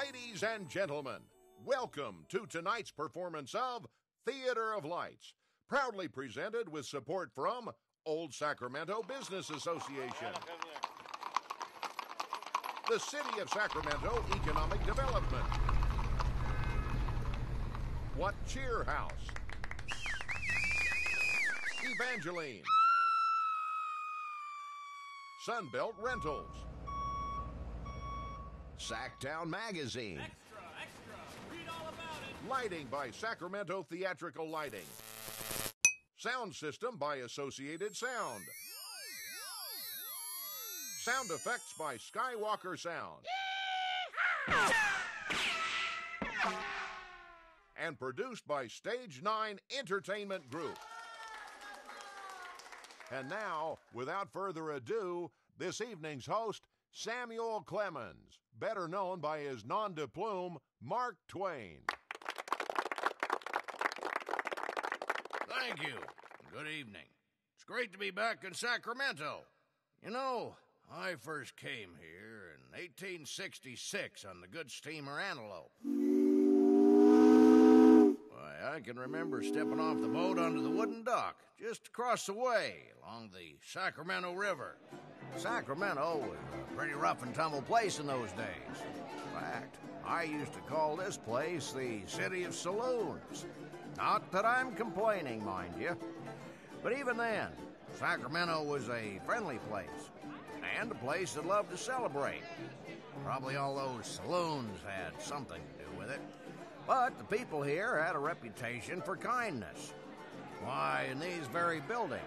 Ladies and gentlemen, welcome to tonight's performance of Theater of Lights, proudly presented with support from Old Sacramento Business Association, the City of Sacramento Economic Development, What Cheer House, Evangeline, Sunbelt Rentals, Sacktown Magazine, Extra, read all about it. Lighting by Sacramento Theatrical Lighting, Sound System by Associated Sound, Sound Effects by Skywalker Sound, and produced by Stage 9 Entertainment Group. And now, without further ado, this evening's host, Samuel Clemens, better known by his nom de plume, Mark Twain. Thank you. Good evening. It's great to be back in Sacramento. You know, I first came here in 1866 on the good steamer Antelope. Why, I can remember stepping off the boat onto the wooden dock just across the way along the Sacramento River. Sacramento was a pretty rough and tumble place in those days. In fact, I used to call this place the City of Saloons. Not that I'm complaining, mind you. But even then, Sacramento was a friendly place, and a place that loved to celebrate. Probably all those saloons had something to do with it. But the people here had a reputation for kindness. Why, in these very buildings,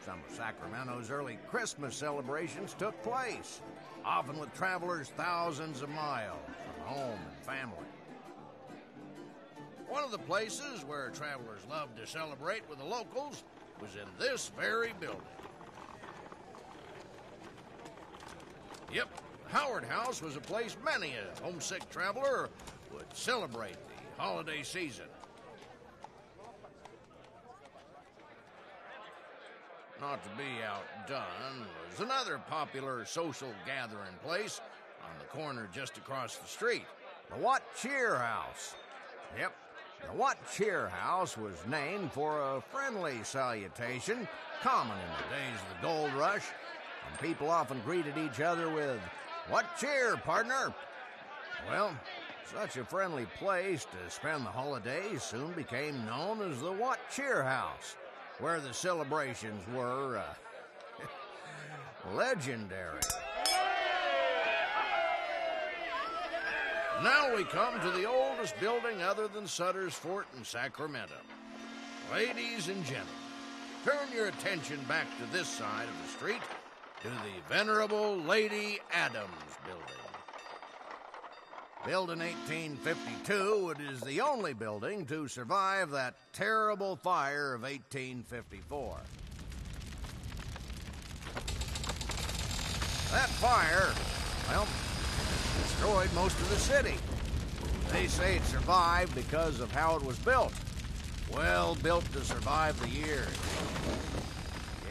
some of Sacramento's early Christmas celebrations took place, often with travelers thousands of miles from home and family. One of the places where travelers loved to celebrate with the locals was in this very building. Yep, the Howard House was a place many a homesick traveler would celebrate the holiday season. Not to be outdone was another popular social gathering place on the corner just across the street, the What Cheer House. Yep, the What Cheer House was named for a friendly salutation common in the days of the gold rush, and people often greeted each other with, "What cheer, partner?" Well, such a friendly place to spend the holidays soon became known as the What Cheer House, where the celebrations were legendary. Now we come to the oldest building other than Sutter's Fort in Sacramento. Ladies and gentlemen, turn your attention back to this side of the street to the venerable Lady Adams building. Built in 1852, it is the only building to survive that terrible fire of 1854. That fire, well, destroyed most of the city. They say it survived because of how it was built. Well built to survive the years.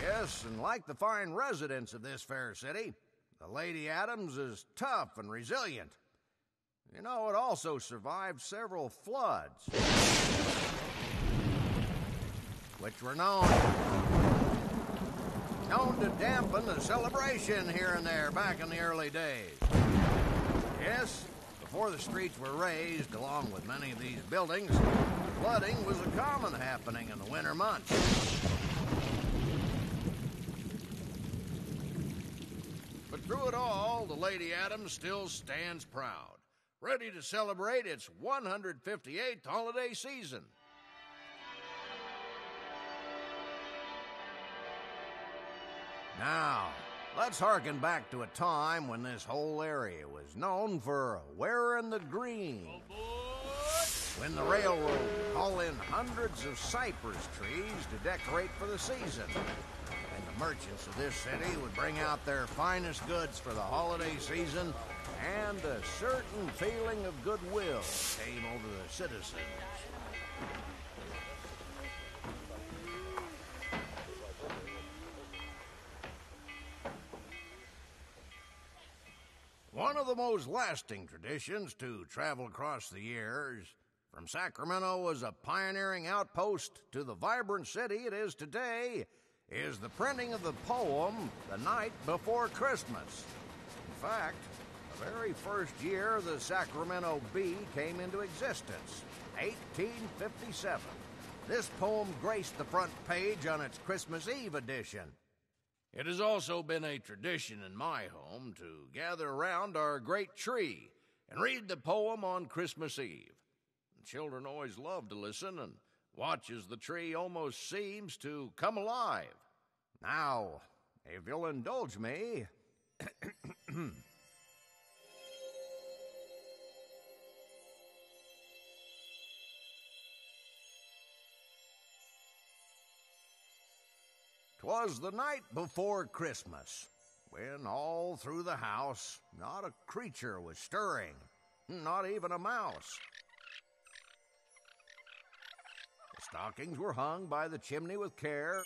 Yes, and like the fine residents of this fair city, the Lady Adams is tough and resilient. You know, it also survived several floods, which were known to dampen the celebration here and there back in the early days. Yes, before the streets were raised, along with many of these buildings, flooding was a common happening in the winter months. But through it all, the Lady Adams still stands proud, ready to celebrate its 158th holiday season. Now, let's harken back to a time when this whole area was known for wearing the green. When the railroad would haul in hundreds of cypress trees to decorate for the season. And the merchants of this city would bring out their finest goods for the holiday season, and a certain feeling of goodwill came over the citizens. One of the most lasting traditions to travel across the years, from Sacramento as a pioneering outpost to the vibrant city it is today, is the printing of the poem The Night Before Christmas. In fact, the very first year the Sacramento Bee came into existence, 1857, this poem graced the front page on its Christmas Eve edition. It has also been a tradition in my home to gather around our great tree and read the poem on Christmas Eve. The children always love to listen and watch as the tree almost seems to come alive. Now, if you'll indulge me, 'twas the night before Christmas, when all through the house not a creature was stirring, not even a mouse. The stockings were hung by the chimney with care,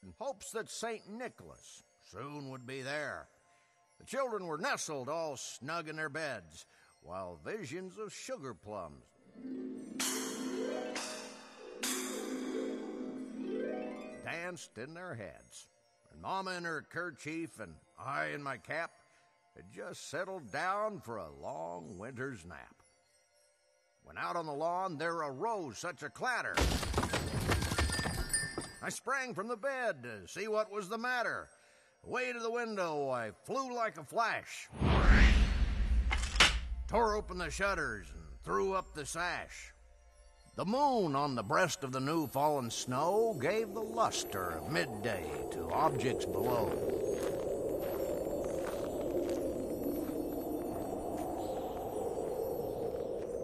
in hopes that St. Nicholas soon would be there. The children were nestled all snug in their beds, while visions of sugar plums danced in their heads. And Mama in her kerchief and I in my cap had just settled down for a long winter's nap, when out on the lawn there arose such a clatter. I sprang from the bed to see what was the matter. Away to the window I flew like a flash, tore open the shutters and threw up the sash. The moon on the breast of the new fallen snow gave the luster of midday to objects below.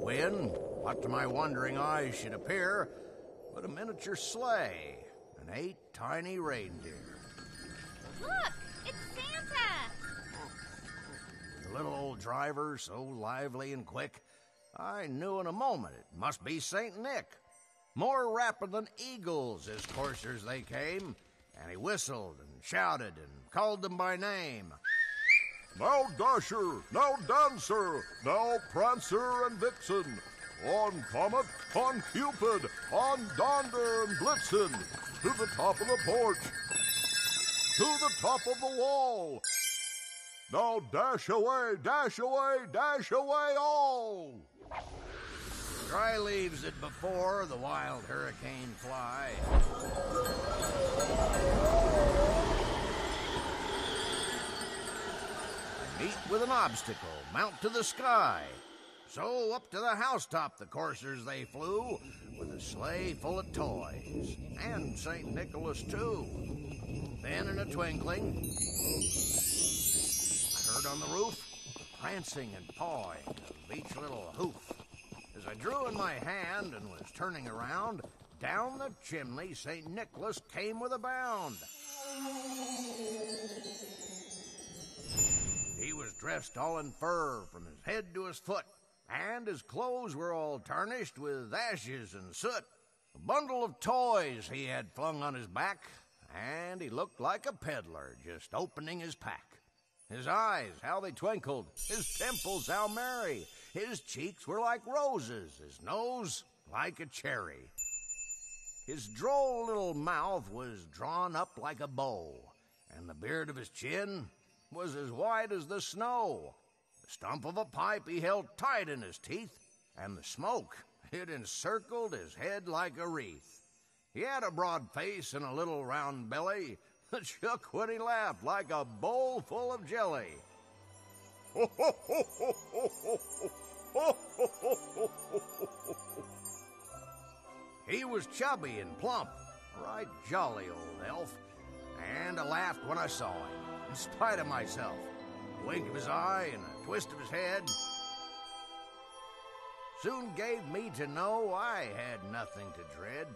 When, what to my wondering eyes should appear but a miniature sleigh and 8 tiny reindeer. Look! It's Santa! The little old driver, so lively and quick, I knew in a moment it must be St. Nick. More rapid than eagles as coursers they came, and he whistled and shouted and called them by name. Now Dasher, now Dancer, now Prancer and Vixen, on Comet, on Cupid, on Donder and Blitzen, to the top of the porch, to the top of the wall. Now dash away, dash away, dash away all. Dry leaves that before the wild hurricane fly, meet with an obstacle, mount to the sky. So up to the housetop the coursers they flew, with a sleigh full of toys, and St. Nicholas too. Then in a twinkling, I heard on the roof prancing and pawing of each little hoof. As I drew in my hand and was turning around, down the chimney St. Nicholas came with a bound. He was dressed all in fur from his head to his foot, and his clothes were all tarnished with ashes and soot. A bundle of toys he had flung on his back, and he looked like a peddler just opening his pack. His eyes, how they twinkled, his temples, how merry. His cheeks were like roses, his nose like a cherry. His droll little mouth was drawn up like a bow, and the beard of his chin was as white as the snow. The stump of a pipe he held tight in his teeth, and the smoke, it encircled his head like a wreath. He had a broad face and a little round belly that shook when he laughed like a bowl full of jelly. He was chubby and plump, right jolly old elf, and I laughed when I saw him, in spite of myself. A wink of his eye and a twist of his head soon gave me to know I had nothing to dread.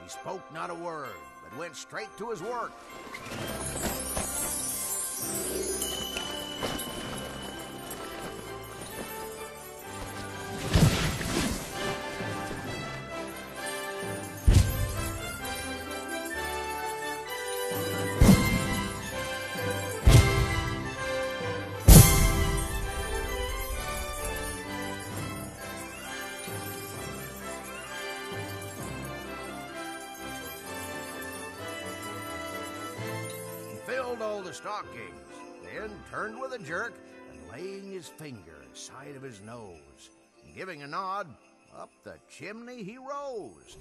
He spoke not a word, but went straight to his work. the stockings, then turned with a jerk and laying his finger side of his nose, and giving a nod, up the chimney he rose.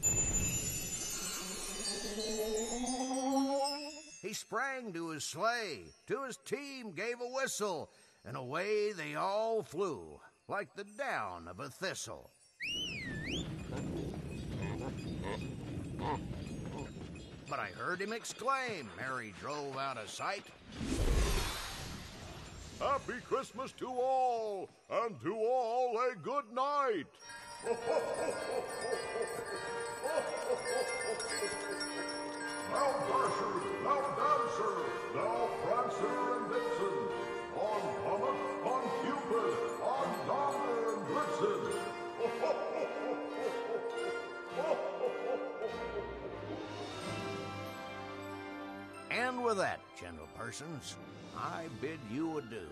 He sprang to his sleigh, to his team gave a whistle, and away they all flew, like the down of a thistle. But I heard him exclaim ere he drove out of sight, Happy Christmas to all, and to all a good night. Now Dasher, now Dancer, now Prancer and Vixen, on Comet, on Cupid, on Donder and Blitzen. And with that, gentle persons, I bid you adieu.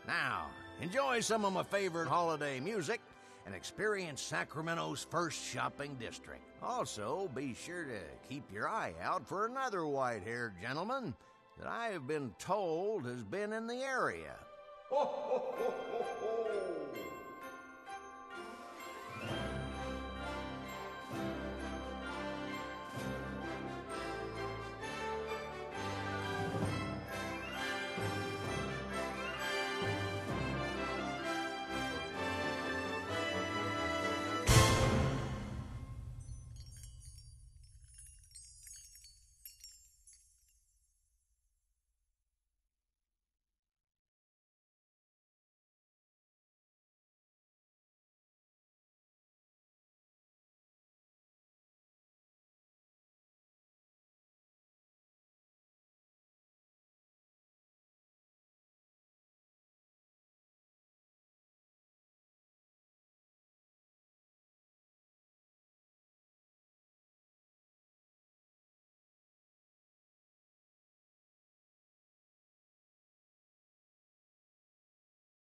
Now, enjoy some of my favorite holiday music and experience Sacramento's first shopping district. Also, be sure to keep your eye out for another white-haired gentleman that I have been told has been in the area. Ho, ho, ho, ho, ho.